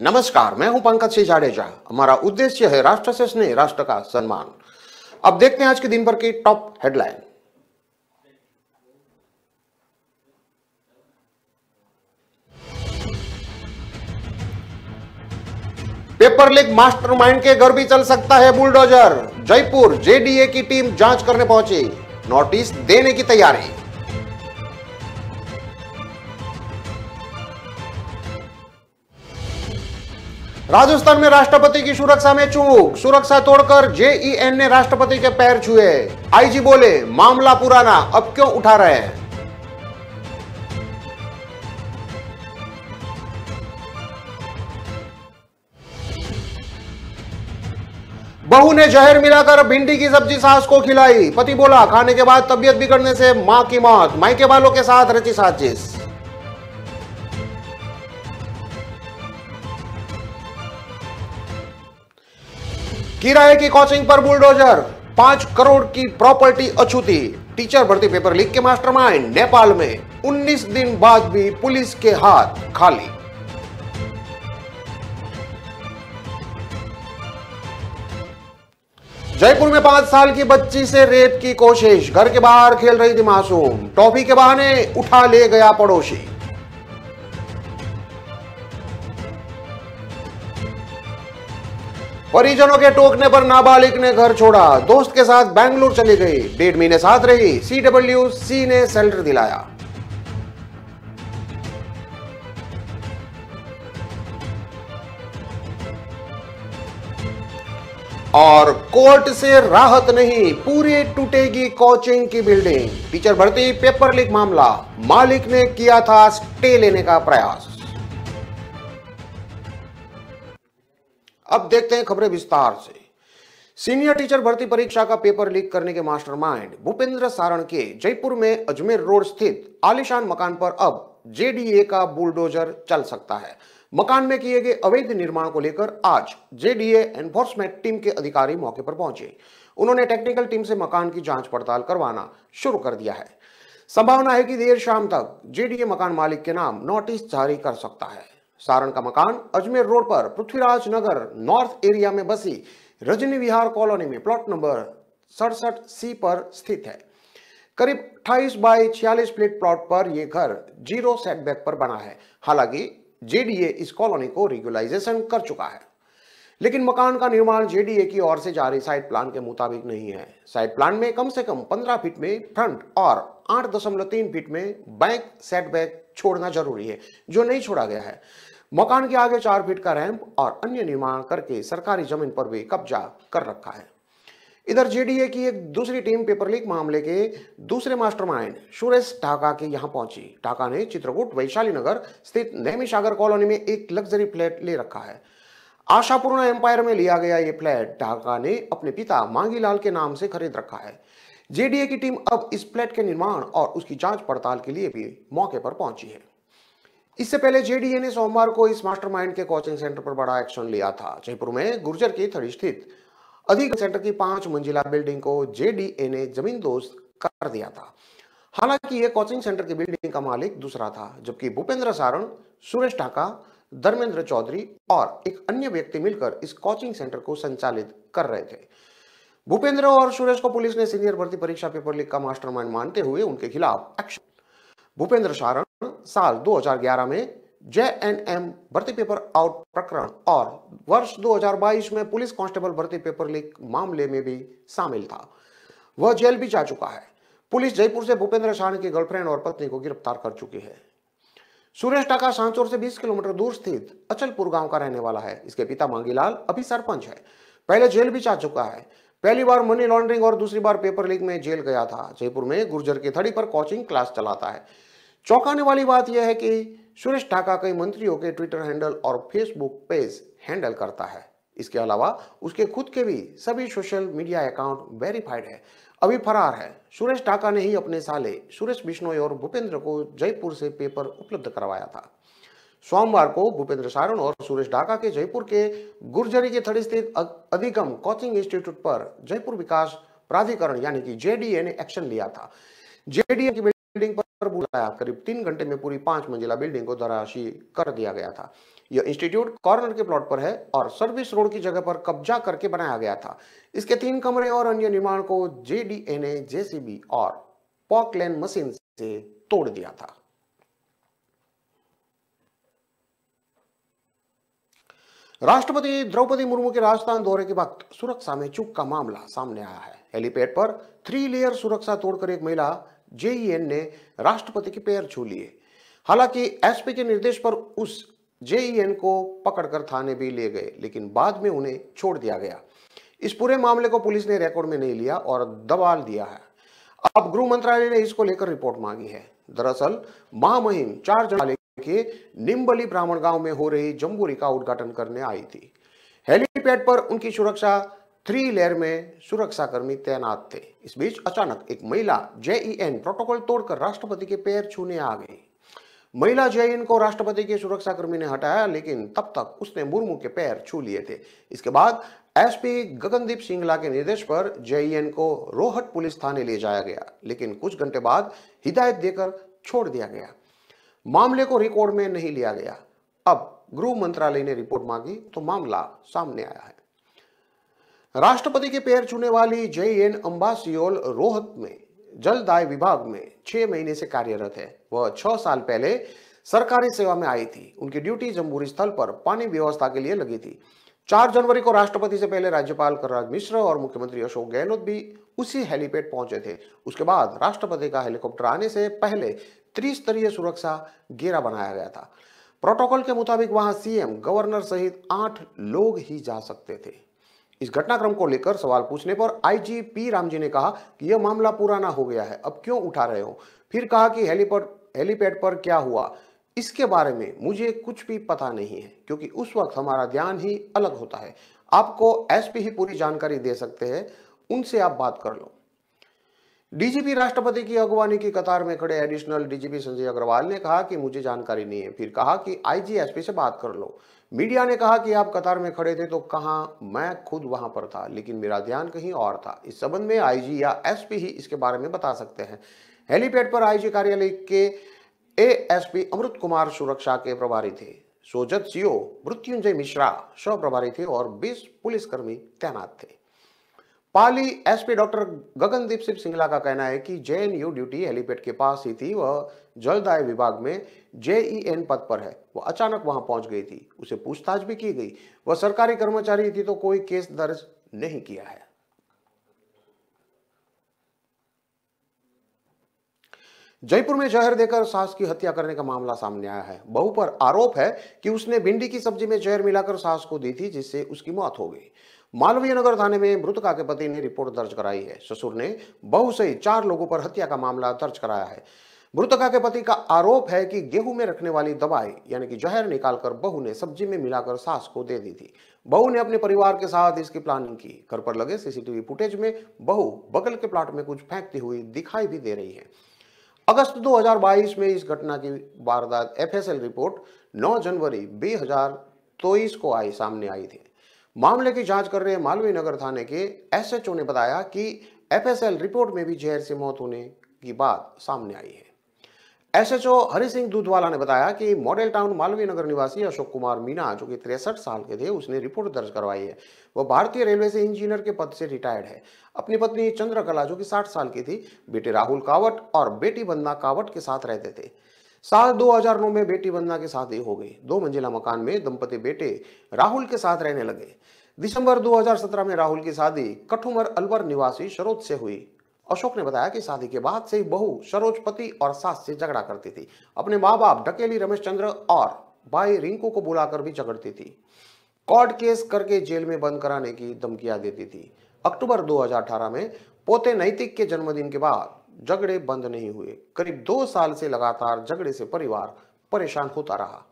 नमस्कार, मैं हूं पंकज सिंह जाडेजा। हमारा उद्देश्य है राष्ट्र से स्नेह, राष्ट्र का सम्मान। अब देखते हैं आज के दिन भर की top headline. Paper leak mastermind के घर भी चल सकता है बुलडोजर। जयपुर जेडीए की टीम जांच करने पहुंची, नोटिस देने की तैयारी। राजस्थान में राष्ट्रपति की सुरक्षा में चूक, सुरक्षा तोड़कर जेईएन ने राष्ट्रपति के पैर छुए। आईजी बोले, मामला पुराना, अब क्यों उठा रहे हैं। बहू ने जहर मिलाकर भिंडी की सब्जी सास को खिलाई। पति बोला, खाने के बाद तबीयत बिगड़ने से मां की मौत। मायके वालों के साथ रची साजिश। किराए की कोचिंग पर बुलडोजर, 5 करोड़ की प्रॉपर्टी अछूती। टीचर भर्ती पेपर लीक के मास्टरमाइंड नेपाल में, 19 दिन बाद भी पुलिस के हाथ खाली। जयपुर में 5 साल की बच्ची से रेप की कोशिश, घर के बाहर खेल रही थी मासूम। टॉफी के बहाने उठा ले गया पड़ोसी। परिजनों के टोकने पर नाबालिग ने घर छोड़ा, दोस्त के साथ बेंगलुरु चली गई। 1.5 महीने साथ रही, सीडब्ल्यूसी ने सैलरी दिलाया। और कोर्ट से राहत नहीं, पूरी टूटेगी कोचिंग की बिल्डिंग। टीचर भर्ती पेपर लीक मामला, मालिक ने किया था स्टे लेने का प्रयास। अब देखते हैं खबरें विस्तार से। सीनियर टीचर भर्ती परीक्षा का पेपर लीक करने के मास्टरमाइंड भूपेंद्र सारण के जयपुर में अजमेर रोड स्थित आलीशान मकान पर अब जेडीए का बुलडोजर चल सकता है। मकान में किए गए अवैध निर्माण को लेकर आज जेडीए एनफोर्समेंट टीम के अधिकारी मौके पर पहुंचे। उन्होंने टेक्निकल टीम से मकान की जांच पड़ताल करवाना शुरू कर दिया है। संभावना है कि देर शाम तक जेडीए मकान मालिक के नाम नोटिस जारी कर सकता है। सारण का मकान अजमेर रोड पर पृथ्वीराज नगर नॉर्थ एरिया में बसी रजनी विहार कॉलोनी में प्लॉट नंबर 67C पर स्थित है। करीब 28 बाई 46 फीट प्लॉट पर यह घर 0 सेटबैक पर बना है। हालांकि जेडीए इस कॉलोनी को रेगुलाइजेशन कर चुका है, लेकिन मकान का निर्माण जेडीए की ओर से जारी साइट प्लान के मुताबिक नहीं है। साइट प्लान में कम से कम 15 फीट में फ्रंट और 8.3 फीट में बैक सेटबैक छोड़ना जरूरी है, जो नहीं छोड़ा गया है। मकान के आगे 4 फीट का रैंप और अन्य निर्माण करके सरकारी जमीन पर भी कब्जा कर रखा है। इधर जेडीए की एक दूसरी टीम पेपर लीक मामले के दूसरे मास्टरमाइंड सुरेश ढाका के यहां पहुंची। ढाका ने चित्रकूट वैशाली नगर स्थित नेमिसागर कॉलोनी में एक लग्जरी फ्लैट ले रखा है। आशापूर्ण एम्पायर में लिया गया ये फ्लैट ढाका ने अपने पिता मांगीलाल के नाम से खरीद रखा है। जेडीए की टीम अब इस फ्लैट के निर्माण और उसकी जांच पड़ताल के लिए भी मौके पर पहुंची है। इससे पहले जेडीए ने सोमवार को इस मास्टरमाइंड के कोचिंग सेंटर पर बड़ा एक्शन लिया था। जयपुर में गुर्जर की थड़ी स्थित अधिक सेंटर की 5 मंजिला बिल्डिंग को जेडीए ने जमींदोज कर दिया था। हालांकि यह कोचिंग सेंटर की बिल्डिंग का मालिक दूसरा था, जबकि भूपेंद्र सारण, सुरेश ढाका, धर्मेंद्र चौधरी और एक अन्य व्यक्ति मिलकर इस कोचिंग सेंटर को संचालित कर रहे थे। भूपेंद्र और सुरेश को पुलिस ने सीनियर भर्ती परीक्षा पेपर लीक का मास्टरमाइंड मानते हुए उनके खिलाफ एक्शन। भूपेंद्र सारण साल 2011 में जेएनएम भर्ती पेपर आउट प्रकरण और वर्ष 2022 में पुलिस कांस्टेबल भर्ती पेपर लीक मामले में भी शामिल था। वह जेल भी जा चुका है। पुलिस जयपुर से भूपेंद्र सारण की गर्लफ्रेंड और पत्नी को गिरफ्तार कर चुकी है। सुरेश ढाका सांचौर से 20 किलोमीटर दूर स्थित अचलपुर गांव का रहने वाला है। इसके पिता मांगीलाल अभी सरपंच है। पहले जेल भी जा चुका है। पहली बार मनी लॉन्ड्रिंग और दूसरी बार पेपर लीक में जेल गया था। जयपुर में गुर्जर की थड़ी पर कोचिंग क्लास चलाता है। चौंकाने वाली बात यह है कि सुरेश ढाका कई मंत्रियों के ट्विटर हैंडल और फेसबुक पेज हैंडल करता है। इसके अलावा उसके खुद के भी सभी सोशल मीडिया अकाउंट वेरीफाइड है। अभी फरार है। सुरेश ढाका ने ही अपने साले सुरेश बिश्नोई और भूपेंद्र को जयपुर से पेपर उपलब्ध करवाया था। सोमवार को भूपेंद्र सारण और सुरेश ढाका के जयपुर के गुर्जरी के थड़ी स्थित अधिगम कोचिंग इंस्टीट्यूट पर जयपुर विकास प्राधिकरण यानी कि जेडीए ने एक्शन लिया था। जेडीए की बिल्डिंग पर बुलाया। करीब 3 घंटे में पूरी 5 मंजिला बिल्डिंग को धराशायी कर दिया गया था। यह इंस्टीट्यूट कॉर्नर के प्लॉट पर है और सर्विस रोड की जगह पर कब्जा करके बनाया गया था। इसके 3 कमरे और अन्य निर्माण को JDA ने JCB और पॉकलैंड मशीन से तोड़ दिया था। राष्ट्रपति द्रौपदी मुर्मू के राजस्थान दौरे के वक्त सुरक्षा में चूक का मामला सामने आया है। हेलीपैड पर 3 लेयर सुरक्षा तोड़कर एक महिला JEN ने राष्ट्रपति के पैर छू लिए। हालांकि SP के निर्देश पर उस JEN को पकड़कर थाने भी ले गए, लेकिन बाद में उन्हें छोड़ दिया गया। इस पूरे मामले को पुलिस ने रिकॉर्ड में नहीं लिया और दबाल दिया है। अब गृह मंत्रालय ने इसको लेकर रिपोर्ट मांगी है। दरअसल महामहिम 4 जनवरी के निम्बली ब्राह्मण गांव में हो रही जम्बूरी का उद्घाटन करने आई थी। हेलीपैड पर उनकी सुरक्षा 3 लेयर में सुरक्षाकर्मी तैनात थे। इस बीच अचानक एक महिला JEN प्रोटोकॉल तोड़कर राष्ट्रपति के पैर छूने आ गई। महिला JEN को राष्ट्रपति के सुरक्षाकर्मी ने हटाया, लेकिन तब तक उसने मुर्मू के पैर छू लिए थे। इसके बाद SP गगनदीप सिंगला के निर्देश पर JEN को रोहट पुलिस थाने ले जाया गया, लेकिन कुछ घंटे बाद हिदायत देकर छोड़ दिया गया। मामले को रिकॉर्ड में नहीं लिया गया। अब गृह मंत्रालय ने रिपोर्ट मांगी तो मामला सामने आया है। राष्ट्रपति के पैर छूने वाली JEN अंबासियोल रोहत में जलदाय विभाग में 6 महीने से कार्यरत है। वह 6 साल पहले सरकारी सेवा में आई थी। उनकी ड्यूटी जम्बूरी स्थल पर पानी व्यवस्था के लिए लगी थी। 4 जनवरी को राष्ट्रपति से पहले राज्यपाल कलराज मिश्र और मुख्यमंत्री अशोक गहलोत भी उसी हेलीपैड पहुंचे थे। उसके बाद राष्ट्रपति का हेलीकॉप्टर आने से पहले त्रिस्तरीय सुरक्षा घेरा बनाया गया था। प्रोटोकॉल के मुताबिक वहां CM, गवर्नर सहित 8 लोग ही जा सकते थे। इस घटनाक्रम को लेकर सवाल पूछने पर IG P रामजी ने कहा कि यह मामला पुराना हो गया है, अब क्यों उठा रहे हो। फिर कहा कि हेलीपैड पर क्या हुआ इसके बारे में मुझे कुछ भी पता नहीं है, क्योंकि उस वक्त हमारा ध्यान ही अलग होता है। आपको SP ही पूरी जानकारी दे सकते हैं, उनसे आप बात कर लो। DGP राष्ट्रपति की अगवानी की कतार में खड़े एडिशनल DGP संजय अग्रवाल ने कहा कि मुझे जानकारी नहीं है। फिर कहा कि IG SP से बात कर लो। मीडिया ने कहा कि आप कतार में खड़े थे तो कहा, मैं खुद वहां पर था, लेकिन मेरा ध्यान कहीं और था। इस संबंध में IG या SP ही इसके बारे में बता सकते हैं। हेलीपैड पर IG कार्यालय के ASP अमृत कुमार सुरक्षा के प्रभारी थे। सोजत CO मृत्युंजय मिश्रा सह प्रभारी थे और 20 पुलिसकर्मी तैनात थे। पाली SP डॉक्टर गगनदीप सिंह सिंगला का कहना है कि JNU ड्यूटी हेलीपैड के पास ही थी। वह जलदाय विभाग में JEN पद पर है। वह अचानक वहां पहुंच गई थी। उसे पूछताछ भी की गई। वह सरकारी कर्मचारी थी तो कोई केस दर्ज नहीं किया है। जयपुर में जहर देकर सास की हत्या करने का मामला सामने आया है। बहू पर आरोप है कि उसने भिंडी की सब्जी में जहर मिलाकर सास को दी थी, जिससे उसकी मौत हो गई। मालवीय नगर थाने में मृतका के पति ने रिपोर्ट दर्ज कराई है। ससुर ने बहू सहित 4 लोगों पर हत्या का मामला दर्ज कराया है। मृतका के पति का आरोप है कि गेहूं में रखने वाली दवाई यानी कि जहर निकालकर बहू ने सब्जी में मिलाकर सास को दे दी थी। बहू ने अपने परिवार के साथ इसकी प्लानिंग की। घर पर लगे CCTV फुटेज में बहू बगल के प्लाट में कुछ फेंकती हुई दिखाई भी दे रही है। अगस्त 2022 में इस घटना की वारदात FSL रिपोर्ट 9 जनवरी 2023 को सामने आई थी। मामले की जांच कर रहे मालवीय नगर थाने के SHO ने बताया कि FSL रिपोर्ट में भी जहर से मौत होने की बात सामने आई है। SHO हरि सिंह दूधवाला ने बताया कि मॉडल टाउन मालवीय नगर निवासी अशोक कुमार मीना, जो कि 63 साल के थे, उसने रिपोर्ट दर्ज करवाई है। वह भारतीय रेलवे से इंजीनियर के पद से रिटायर्ड है। अपनी पत्नी चंद्रकला, जो कि 60 साल की थी, बेटे राहुल कावट और बेटी वंदना कावट के साथ रहते थे। साल 2009 में बेटी वंदना की शादी हो गई। 2 मंजिला मकान में दंपति बेटे राहुल के साथ रहने लगे। दिसंबर 2017 में राहुल की शादी कठुमर अलवर निवासी सरोज से हुई। अशोक ने बताया कि शादी के बाद से ही बहू सरोज पति और सास से झगड़ा करती थी। अपने माँ बाप डकेली रमेश चंद्र और भाई रिंकू को बुलाकर भी झगड़ती थी। कोर्ट केस करके जेल में बंद कराने की धमकियां देती थी। अक्टूबर 2018 में पोते नैतिक के जन्मदिन के बाद झगड़े बंद नहीं हुए। करीब 2 साल से लगातार झगड़े से परिवार परेशान होता रहा।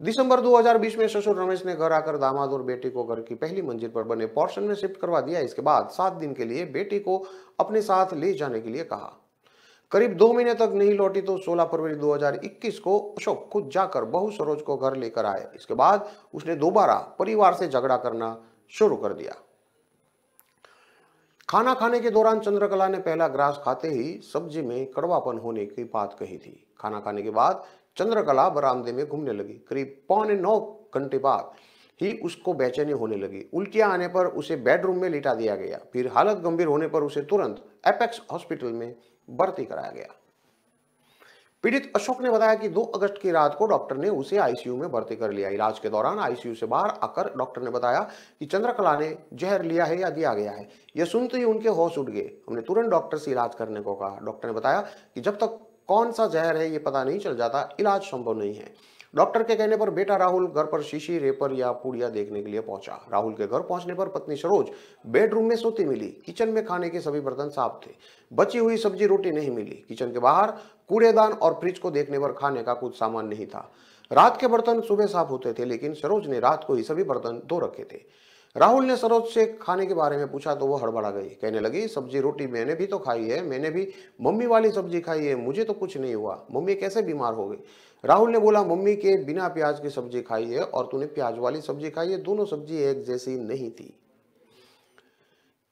दिसंबर 2020 में ससुर रमेश ने घर आकर दामाद और बेटी को घर की पहली मंजिल पर बने पोर्शन में शिफ्ट करवा दिया। इसके बाद 7 दिन के लिए बेटी को अपने साथ ले जाने के लिए कहा। करीब 2 महीने तक नहीं लौटी तो 16 फरवरी 2021 को अशोक खुद जाकर बहू सरोज को घर लेकर आए। इसके बाद उसने दोबारा परिवार से झगड़ा करना शुरू कर दिया। खाना खाने के दौरान चंद्रकला ने पहला ग्रास खाते ही सब्जी में कड़वापन होने की बात कही थी। खाना खाने के बाद चंद्रकला बरामदे में घूमने लगी। करीब 8.25 घंटे बाद ही उसको बेचैनी होने लगी। उल्टियां आने पर उसे बेडरूम में लिटा दिया गया। फिर हालत गंभीर होने पर उसे तुरंत एपेक्स हॉस्पिटल में भर्ती कराया गया। पीड़ित अशोक ने बताया कि 2 अगस्त की रात को डॉक्टर ने उसे आईसीयू में भर्ती कर लिया। इलाज के दौरान आईसीयू से बाहर आकर डॉक्टर ने बताया कि चंद्रकला ने जहर लिया है या दिया गया है। यह सुनते ही उनके होश उड़ गए। हमने तुरंत डॉक्टर से इलाज करने को कहा। डॉक्टर ने बताया कि जब तक कौन सा जहर है ये पता नहीं चल जाता, इलाज संभव नहीं है। डॉक्टर के कहने पर बेटा राहुल घर पर शीशी, रेपर या पुड़िया देखने के लिए पहुंचा। राहुल के घर पहुंचने पर पत्नी सरोज बेडरूम में सोती मिली। किचन में खाने के सभी बर्तन साफ थे। बची हुई सब्जी रोटी नहीं मिली। किचन के बाहर कूड़ेदान और फ्रिज को देखने पर खाने का कुछ सामान नहीं था। रात के बर्तन सुबह साफ होते थे, लेकिन सरोज ने रात को ही सभी बर्तन धो रखे थे। राहुल ने सरोज से खाने के बारे में पूछा तो वो हड़बड़ा गई। कहने लगी, सब्जी रोटी मैंने भी तो खाई है, मैंने भी मम्मी वाली सब्जी खाई है, मुझे तो कुछ नहीं हुआ। मम्मी कैसे बीमार हो गई? राहुल ने बोला, मम्मी के बिना प्याज की सब्जी खाई है और तूने प्याज वाली सब्जी खाई है, दोनों सब्जी एक जैसी नहीं थी।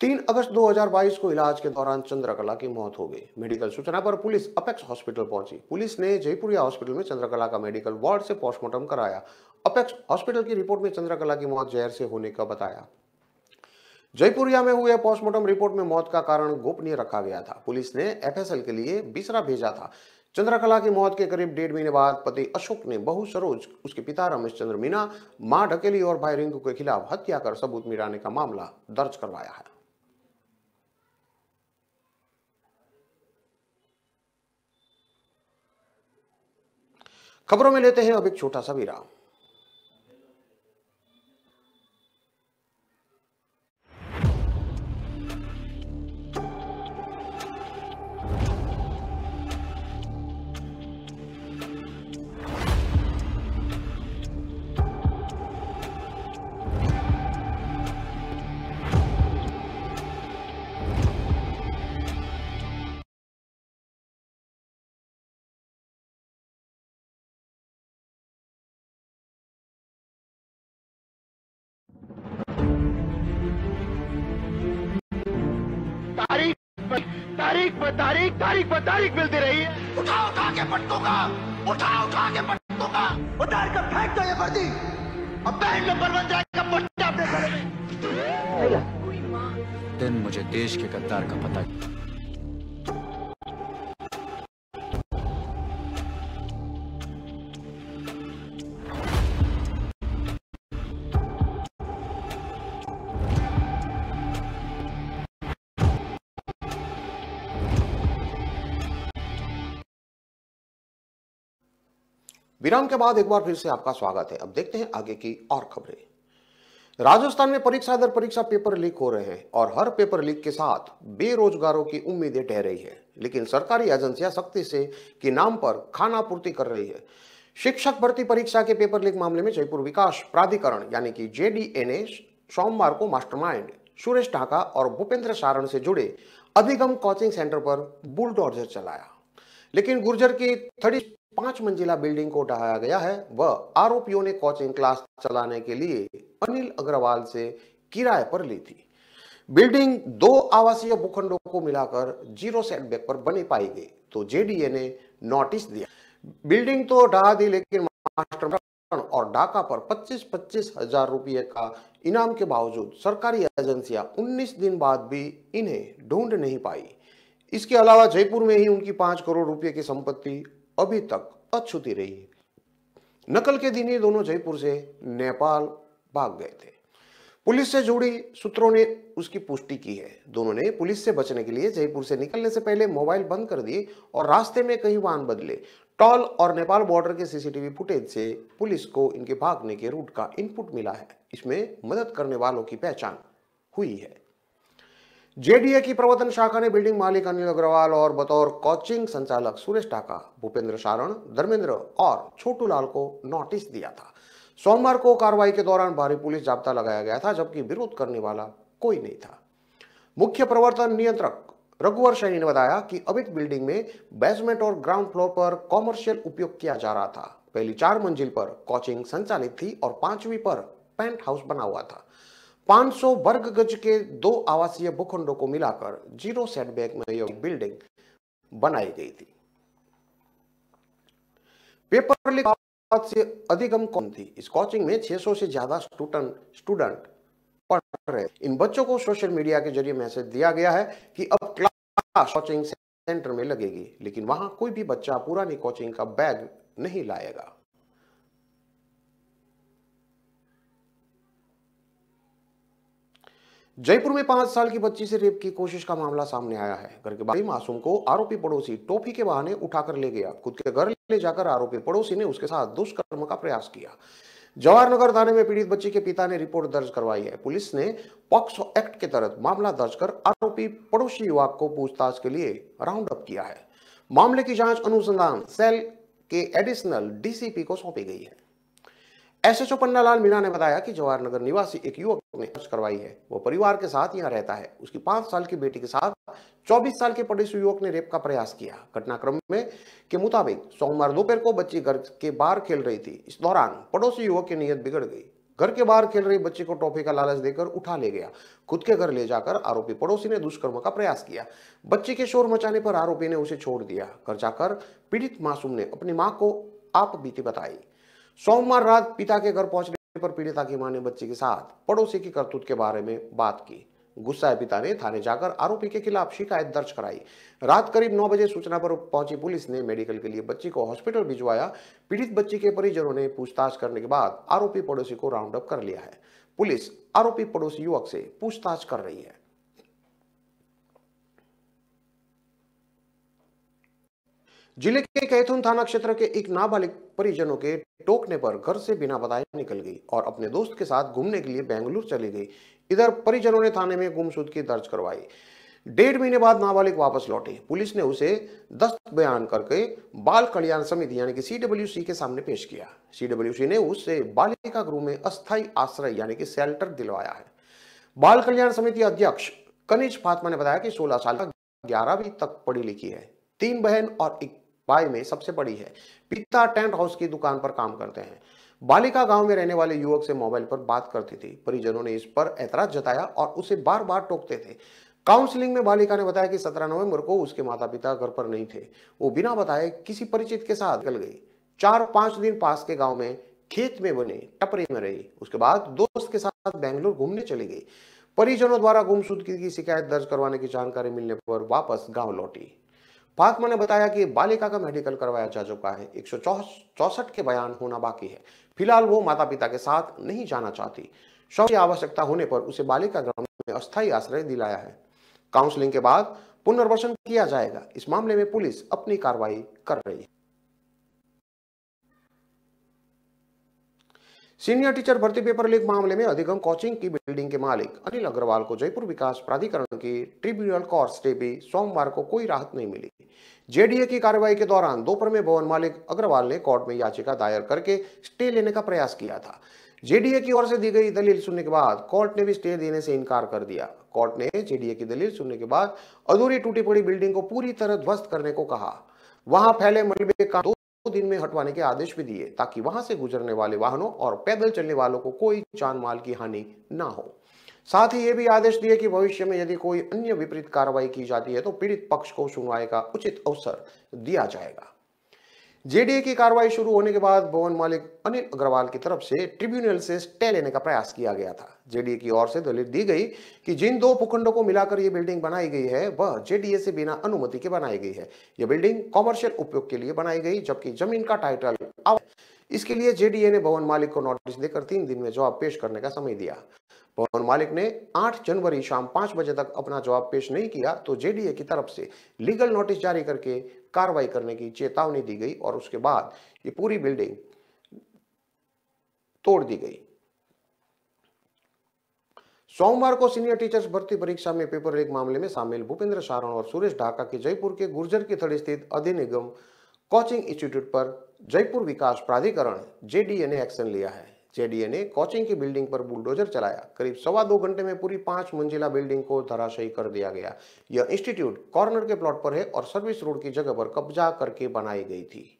3 अगस्त 2022 को इलाज के दौरान चंद्रकला की मौत हो गई। मेडिकल सूचना पर पुलिस अपेक्स हॉस्पिटल पहुंची। पुलिस ने जयपुरिया हॉस्पिटल में चंद्रकला का मेडिकल वार्ड से पोस्टमार्टम कराया। अपेक्स हॉस्पिटल की रिपोर्ट में चंद्रकला की मौत जहर से होने का बताया। जयपुरिया में हुए पोस्टमार्टम रिपोर्ट में मौत का कारण गोपनीय रखा गया था। पुलिस ने एफएसएल के लिए बिसरा भेजा था। चंद्रकला की मौत के करीब 1.5 महीने बाद पति अशोक ने बहू सरोज, उसके पिता रमेश चंद्र मीना, मां ढकेली और भाई रिंकू के खिलाफ हत्या कर सबूत मिटाने का मामला दर्ज करवाया है। खबरों में लेते हैं अब एक छोटा सा विराम। तारीख तारीख पर तारीख तारीख पर तारीख मिलती रही है। उठा उठा के पट दूंगा, उठा उठा के पट दूंगा। उतार कर फेंक दो ये वर्दी, अब बैंड नंबर 1 जाएगा पट्टा अपने घर में। दिन मुझे देश के गद्दार का पता। विराम के बाद एक बार फिर से आपका स्वागत है। अब देखते हैं आगे की और खबरें। राजस्थान में परीक्षा दर परीक्षा पेपर लीक हो रहे हैं और हर पेपर लीक के साथ बेरोजगारों की उम्मीदें ढह रही है। लेकिन सरकारी एजेंसियां सख्ती से के नाम पर खानापूर्ति कर रही है। शिक्षक भर्ती परीक्षा के पेपर लीक मामले में जयपुर विकास प्राधिकरण यानी कि जेडीए ने सोमवार को मास्टरमाइंड सुरेश ढाका और भूपेंद्र सारण से जुड़े अधिगम कोचिंग सेंटर पर बुलडोजर चलाया। लेकिन गुर्जर की 5 मंजिला बिल्डिंग को ढहाया गया है। वह आरोपियों ने कोचिंग क्लास चलाने के लिए अनिल अग्रवाल से किराए पर ली थी। बिल्डिंग 2 आवासीय भूखंडों को मिलाकर 0 सेटबैक पर बनी पाई गई तो जेडीए ने नोटिस दिया। बिल्डिंग तो ढहा दी, लेकिन मास्टर और ढाका पर 25-25 हजार रुपये का इनाम के बावजूद सरकारी एजेंसियां 19 दिन बाद भी इन्हें ढूंढ नहीं पाई। इसके अलावा जयपुर में ही उनकी 5 करोड़ रुपए की संपत्ति अभी तक अछूती रही है। नकल के दिन ये दोनों जयपुर से नेपाल भाग गए थे। पुलिस से जुड़ी सूत्रों ने उसकी पुष्टि की है। दोनों ने पुलिस से बचने के लिए जयपुर से निकलने से पहले मोबाइल बंद कर दिए और रास्ते में कहीं वाहन बदले। टॉल और नेपाल बॉर्डर के सीसीटीवी फुटेज से पुलिस को इनके भागने के रूट का इनपुट मिला है। इसमें मदद करने वालों की पहचान हुई है। जेडीए की प्रवर्तन शाखा ने बिल्डिंग मालिक अनिल अग्रवाल और बतौर कोचिंग संचालक सुरेश ढाका, भूपेंद्र सारण, धर्मेंद्र और छोटू लाल को नोटिस दिया था। सोमवार को कार्रवाई के दौरान भारी पुलिस जाब्ता लगाया गया था, जबकि विरोध करने वाला कोई नहीं था। मुख्य प्रवर्तन नियंत्रक रघुवर सैनी ने बताया कि अवैध बिल्डिंग में बेसमेंट और ग्राउंड फ्लोर पर कॉमर्शियल उपयोग किया जा रहा था। पहली 4 मंजिल पर कोचिंग संचालित थी और 5वीं पर पेंट हाउस बना हुआ था। 500 वर्ग गज के 2 आवासीय भूखंडों को मिलाकर 0 सेटबैक में यह बिल्डिंग बनाई गई थी। पेपर लीक से अधिगम कौन थी? इस कोचिंग में 600 से ज्यादा स्टूडेंट पढ़ रहे। इन बच्चों को सोशल मीडिया के जरिए मैसेज दिया गया है कि अब क्लास कोचिंग सेंटर में लगेगी, लेकिन वहां कोई भी बच्चा पुरानी कोचिंग का बैग नहीं लाएगा। जयपुर में 5 साल की बच्ची से रेप की कोशिश का मामला सामने आया है। घर के बाहर मासूम को आरोपी पड़ोसी टोपी के बहाने उठाकर ले गया। खुद के घर ले जाकर आरोपी पड़ोसी ने उसके साथ दुष्कर्म का प्रयास किया। जवाहरनगर थाने में पीड़ित बच्ची के पिता ने रिपोर्ट दर्ज करवाई है। पुलिस ने पॉक्सो एक्ट के तहत मामला दर्ज कर आरोपी पड़ोसी युवक को पूछताछ के लिए राउंड अप किया है। मामले की जांच अनुसंधान सेल के एडिशनल डीसीपी को सौंपी गई है। एसएचओ पन्नालाल मीणा ने बताया कि जवाहरनगर निवासी एक युवक ने दर्ज करवाई है। वो परिवार के साथ यहां रहता है। उसकी 5 साल की बेटी के साथ 24 साल के पड़ोसी युवक ने रेप का प्रयास किया। घटनाक्रम में के मुताबिक सोमवार दोपहर को बच्ची घर के बाहर खेल रही थी। इस दौरान पड़ोसी युवक की नीयत बिगड़ गई। घर के बाहर खेल रही बच्ची को टॉफी का लालच देकर उठा ले गया। खुद के घर ले जाकर आरोपी पड़ोसी ने दुष्कर्म का प्रयास किया। बच्ची के शोर मचाने पर आरोपी ने उसे छोड़ दिया। घर जाकर पीड़ित मासूम ने अपनी मां को आप बीती बताई। सोमवार रात पिता के घर पहुंचने पर पीड़िता की मां ने बच्ची के साथ पड़ोसी की करतूत के बारे में बात की। गुस्साए पिता ने थाने जाकर आरोपी के खिलाफ शिकायत दर्ज कराई। रात करीब 9 बजे सूचना पर पहुंची पुलिस ने मेडिकल के लिए बच्ची को हॉस्पिटल भिजवाया। पीड़ित बच्ची के परिजनों ने पूछताछ करने के बाद आरोपी पड़ोसी को राउंड अप कर लिया है। पुलिस आरोपी पड़ोसी युवक से पूछताछ कर रही है। जिले के कैथून थाना क्षेत्र के एक नाबालिग परिजनों के टोकने पर घर से बिना बताए निकल गई और अपने दोस्त के साथ घूमने के लिए बेंगलुरु चली गई। इधर परिजनों ने थाने में गुमशुदगी दर्ज करवाई। 1.5 महीने बाद नाबालिग वापस लौटी। पुलिस ने उसे दस्त बयान करके बाल कल्याण समिति यानी कि सीडब्ल्यूसी के सामने पेश किया। सीडब्ल्यूसी ने उससे बालिका गृह में अस्थायी आश्रय यानी कि शेल्टर दिलवाया है। बाल कल्याण समिति अध्यक्ष कनिज फातिमा ने बताया कि 16 साल तक 11वीं तक पढ़ी लिखी है। 3 बहन और एक भाई में सबसे बड़ी है। पिता टेंट हाउस की दुकान पर काम करते हैं। बालिका गांव में रहने वाले युवक से मोबाइल पर बात करती थी। परिजनों ने इस पर ऐतराज जताया और उसे बार बार टोकते थे। काउंसलिंग में बालिका ने बताया कि 17 नवंबर को उसके माता पिता घर पर नहीं थे। वो बिना बताए किसी परिचित के साथ निकल गई। 4-5 दिन पास के गांव में खेत में बने टपरी में रही। उसके बाद दोस्त के साथ बेंगलुरु घूमने चली गई। परिजनों द्वारा गुमशुदगी की शिकायत दर्ज करवाने की जानकारी मिलने पर वापस गाँव लौटी। फातिमा ने बताया कि बालिका का मेडिकल करवाया जा चुका है। 164 के बयान होना बाकी है। फिलहाल वो माता पिता के साथ नहीं जाना चाहती। शव की आवश्यकता होने पर उसे बालिका गृह में अस्थायी आश्रय दिलाया है। काउंसलिंग के बाद पुनर्वसन किया जाएगा। इस मामले में पुलिस अपनी कार्रवाई कर रही है। सीनियर टीचर भर्ती पेपर लीक मामले में अधिगम कोचिंग की बिल्डिंग के मालिक अनिल अग्रवाल को जयपुर विकास प्राधिकरण की ट्रिब्यूनल कोर्ट से भी सोमवार को कोई राहत नहीं मिली। जेडीए की कार्रवाई के दौरान दोपहर में भवन मालिक अग्रवाल ने कोर्ट में याचिका दायर करके स्टे लेने का प्रयास किया था। जेडीए की ओर से दी गई दलील सुनने के बाद कोर्ट ने भी स्टे देने से इनकार कर दिया। कोर्ट ने जेडीए की दलील सुनने के बाद अधूरी टूटी पड़ी बिल्डिंग को पूरी तरह ध्वस्त करने को कहा। वहां फैले मलबे का 2 दिन में हटवाने के आदेश भी दिए ताकि वहां से गुजरने वाले वाहनों और पैदल चलने वालों को कोई जान माल की हानि ना हो। साथ ही ये भी आदेश दिए कि भविष्य में यदि कोई अन्य विपरीत कार्रवाई की जाती है तो पीड़ित पक्ष को सुनवाई का उचित अवसर दिया जाएगा। जेडीए की कार्रवाई शुरू होने के बाद भवन मालिक अनिल अग्रवाल की तरफ से ट्रिब्यूनल से स्टे लेने का प्रयास किया गया था। जेडीए की ओर से दलील दी गई कि जिन 2 भूखंडों को मिलाकर ये बिल्डिंग बनाई गई है वह जेडीए से बिना अनुमति के बनाई गई है। यह बिल्डिंग कॉमर्शियल उपयोग के लिए बनाई गई, जबकि जमीन का टाइटल इसके लिए जेडीए ने भवन मालिक को नोटिस देकर 3 दिन में जवाब पेश करने का समय दिया। भवन मालिक ने 8 जनवरी शाम 5 बजे तक अपना जवाब पेश नहीं किया तो जेडीए की तरफ से लीगल नोटिस जारी करके कार्रवाई करने की चेतावनी दी गई और उसके बाद ये पूरी बिल्डिंग तोड़ दी गई। सोमवार को सीनियर टीचर्स भर्ती परीक्षा में पेपर लीक मामले में शामिल भूपेंद्र सारण और सुरेश ढाका के जयपुर के गुर्जर की थड़ी स्थित अधिनिगम कोचिंग इंस्टीट्यूट पर जयपुर विकास प्राधिकरण जेडीए ने एक्शन लिया है। जेडीए ने कोचिंग की बिल्डिंग पर बुलडोजर चलाया। करीब 2.25 घंटे में पूरी 5 मंजिला बिल्डिंग को धराशायी कर दिया गया। यह इंस्टीट्यूट कॉर्नर के प्लॉट पर है और सर्विस रोड की जगह पर कब्जा करके बनाई गई थी।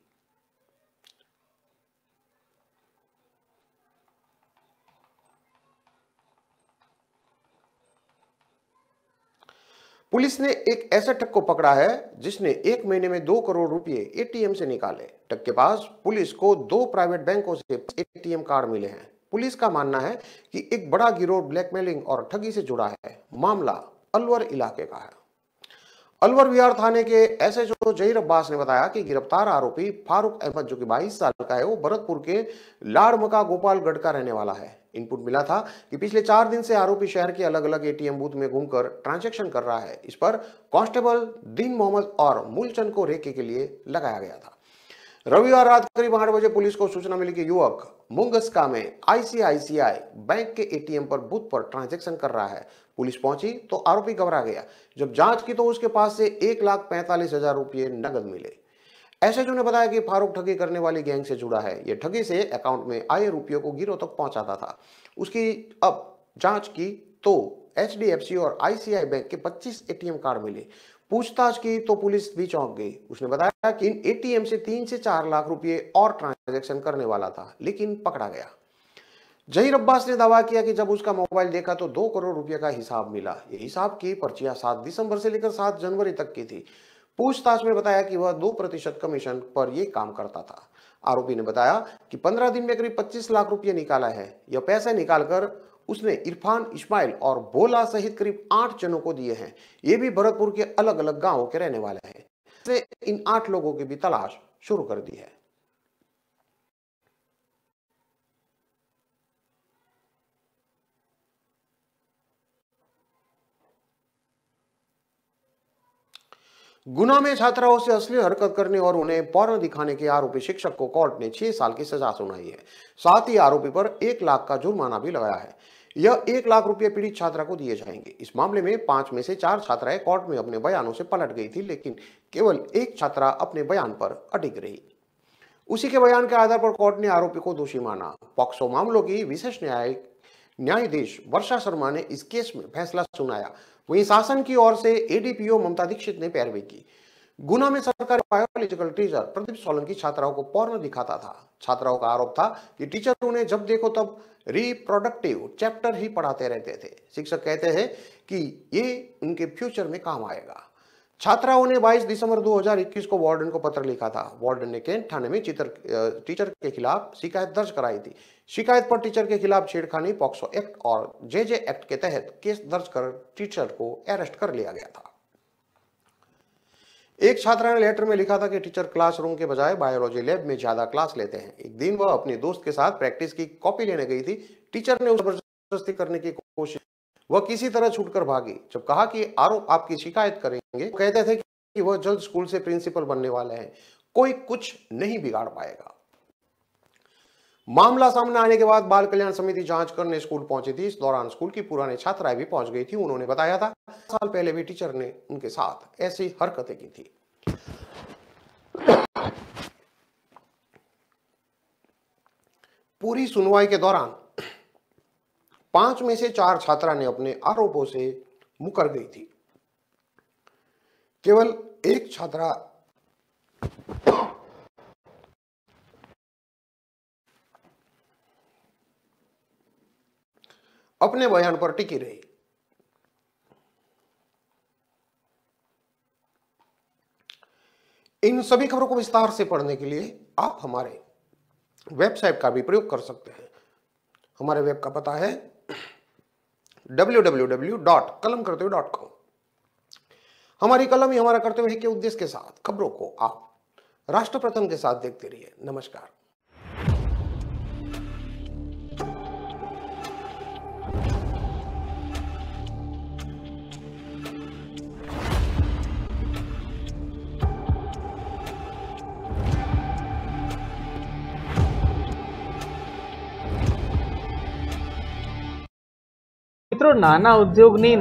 पुलिस ने एक ऐसे ठग को पकड़ा है जिसने एक महीने में 2 करोड़ रुपए एटीएम से निकाले। ठग के पास पुलिस को 2 प्राइवेट बैंकों से एटीएम कार्ड मिले हैं। पुलिस का मानना है कि एक बड़ा गिरोह ब्लैकमेलिंग और ठगी से जुड़ा है। मामला अलवर इलाके का है। अलवर विहार थाने के एसएचओ जहीर अब्बास ने बताया कि गिरफ्तार आरोपी फारूक अहमद, जो कि 22 साल का है, वो भरतपुर के लाड़मका गोपालगढ़ का रहने वाला है। इनपुट मिला था कि पिछले 4 दिन से आरोपी शहर के अलग अलग एटीएम बूथ में घूमकर ट्रांजैक्शन कर रहा है। इस पर कांस्टेबल दीन मोहम्मद और मूलचंद को रेकी के लिए लगाया गया था। रविवार रात करीब 8 बजे पुलिस को सूचना मिली कि युवक मुंगस्का में आईसीआईसीआई बैंक के एटीएम पर बूथ पर ट्रांजैक्शन कर रहा है। पुलिस पहुंची तो आरोपी घबरा गया। जब जांच की तो उसके पास से 1,45,000 रुपये नगद मिले। एसएचओ ने बताया कि फारूक ठगी करने वाली गैंग से जुड़ा है। यह ठगी से अकाउंट में आए रुपयों को गिरोह तक पहुंचाता था। उसकी अब जांच की तो एचडीएफसी और आईसीआई बैंक के 25 एटीएम कार्ड मिले। पूछताछ की तो पुलिस भी चौंक गई। उसने बताया कि इन एटीएम से 3 से 4 लाख रुपए और ट्रांजैक्शन करने वाला था, लेकिन पकड़ा गया। जहीर अब्बास ने दावा किया कि जब उसका मोबाइल देखा तो 2 करोड़ रुपए का हिसाब मिला। ये हिसाब की पर्चियां 7 दिसंबर से लेकर 7 जनवरी तक की थी। पूछताछ में बताया कि वह 2% कमीशन पर यह काम करता था। आरोपी ने बताया कि 15 दिन में करीब 25 लाख रुपए निकाला है। यह पैसे निकालकर उसने इरफान, इस्माइल और बोला सहित करीब 8 जनों को दिए हैं। ये भी भरतपुर के अलग अलग गांवों के रहने वाले हैं। इससे इन 8 लोगों की भी तलाश शुरू कर दी है। गुना में छात्राओं से असली हरकत करने और उन्हें पौर्न दिखाने के आरोपी शिक्षक को कोर्ट ने 6 साल की सजा सुनाई है। साथ ही आरोपी पर 1 लाख का जुर्माना भी लगाया है। यह 1 लाख रुपए पीड़ित छात्रा को दिए जाएंगे। इस मामले में 5 में से 4 छात्राएं कोर्ट में अपने बयानों से पलट गई थी, लेकिन केवल एक छात्रा अपने बयान पर अडिग रही। उसी के बयान के आधार पर कोर्ट ने आरोपी को दोषी माना। पॉक्सो मामलों की विशेष न्यायाधीश वर्षा शर्मा ने इस केस में फैसला सुनाया। वहीं शासन की ओर से एडीपीओ ममता दीक्षित ने पैरवी की। गुना में सरकारी बायोलॉजिकल टीचर प्रदीप सोलंकी छात्राओं को पोर्न दिखाता था। छात्राओं का आरोप था कि टीचर उन्हें जब देखो तब रिप्रोडक्टिव चैप्टर ही पढ़ाते रहते थे। शिक्षक कहते हैं कि ये उनके फ्यूचर में काम आएगा। छात्राओं ने 22 दिसंबर 2021 को वार्डन को पत्र लिखा था। वार्डन ने कैंट थाने में टीचर के खिलाफ शिकायत दर्ज कराई थी। शिकायत पर टीचर के खिलाफ छेड़खानी, पॉक्सो एक्ट और जेजे एक्ट के तहत केस दर्ज कर टीचर को अरेस्ट कर लिया गया था। एक छात्रा ने लेटर में लिखा था कि टीचर क्लासरूम के बजाय बायोलॉजी लैब में ज्यादा क्लास लेते हैं। एक दिन वह अपने दोस्त के साथ प्रैक्टिस की कॉपी लेने गई थी। टीचर ने उसे जबरदस्ती करने की कोशिश, वह किसी तरह छूटकर भागी। जब कहा कि आरोप आपकी शिकायत करेंगे, वो कहते थे कि वह जल्द स्कूल से प्रिंसिपल बनने वाले हैं, कोई कुछ नहीं बिगाड़ पाएगा। मामला सामने आने के बाद बाल कल्याण समिति जांच करने स्कूल पहुंची थी। इस दौरान स्कूल की पुरानी छात्राएं भी पहुंच गई थी। उन्होंने बताया था 7 साल पहले भी टीचर ने उनके साथ ऐसी हरकतें की थी। पूरी सुनवाई के दौरान 5 में से 4 छात्रा ने अपने आरोपों से मुकर गई थी। केवल एक छात्रा अपने बयान पर टिकी रही। इन सभी खबरों को विस्तार से पढ़ने के लिए आप हमारे वेबसाइट का भी प्रयोग कर सकते हैं। हमारे वेब का पता है www.kalamkartavya.com। हमारी कलम ही हमारा कर्तव्य के उद्देश्य के साथ खबरों को आप राष्ट्र प्रथम के साथ देखते रहिए। नमस्कार। મિત્રો, નાના ઉદ્યોગની